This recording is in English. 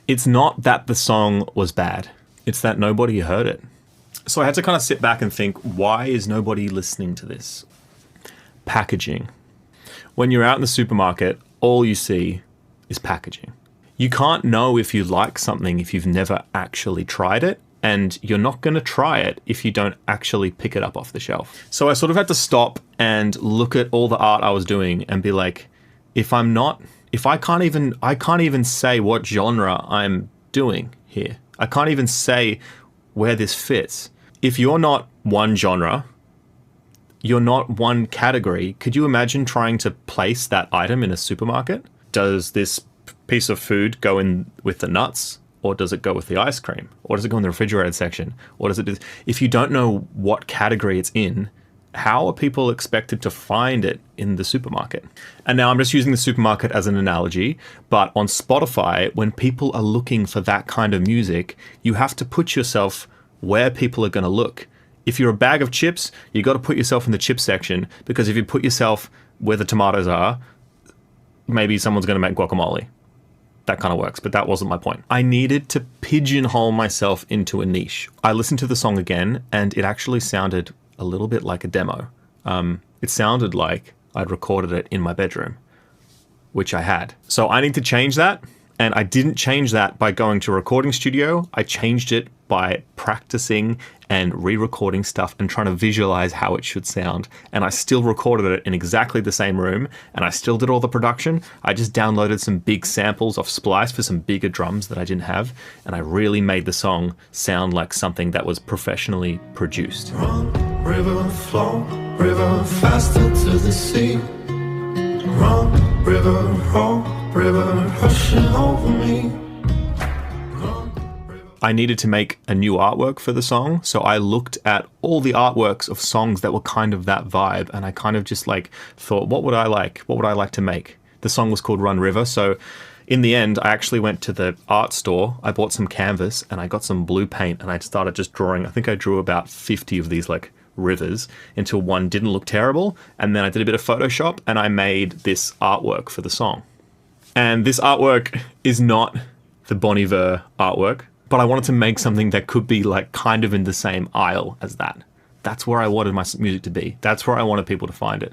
It's not that the song was bad. It's that nobody heard it. So I had to kind of sit back and think, why is nobody listening to this? Packaging. When you're out in the supermarket, all you see is packaging. You can't know if you like something if you've never actually tried it, and you're not going to try it if you don't actually pick it up off the shelf. So I sort of had to stop and look at all the art I was doing and be like, I can't even say what genre I'm doing here. I can't even say where this fits. If you're not one genre, you're not one category, could you imagine trying to place that item in a supermarket? Does this piece of food go in with the nuts? Or does it go with the ice cream? Or does it go in the refrigerated section? Or does it? If you don't know what category it's in, how are people expected to find it in the supermarket? And now I'm just using the supermarket as an analogy, but on Spotify, when people are looking for that kind of music, you have to put yourself where people are going to look. If you're a bag of chips, you got to put yourself in the chip section, because if you put yourself where the tomatoes are, maybe someone's going to make guacamole. That kind of works, but that wasn't my point. I needed to pigeonhole myself into a niche. I listened to the song again, and it actually sounded a little bit like a demo. It sounded like I'd recorded it in my bedroom, which I had. So I need to change that, and I didn't change that by going to a recording studio. I changed it by practicing and re-recording stuff and trying to visualize how it should sound. And I still recorded it in exactly the same room, and I still did all the production. I just downloaded some big samples off Splice for some bigger drums that I didn't have, and I really made the song sound like something that was professionally produced. Run, river, flow, river, faster to the sea. Run, river, rushing over me. I needed to make a new artwork for the song, so I looked at all the artworks of songs that were kind of that vibe, and I kind of just like thought, what would I like? What would I like to make? The song was called Run River, so in the end, I actually went to the art store, I bought some canvas, and I got some blue paint, and I started just drawing. I think I drew about 50 of these like rivers until one didn't look terrible, and then I did a bit of Photoshop, and I made this artwork for the song. And this artwork is not the Bon Iver artwork, but I wanted to make something that could be like kind of in the same aisle as that. That's where I wanted my music to be. That's where I wanted people to find it.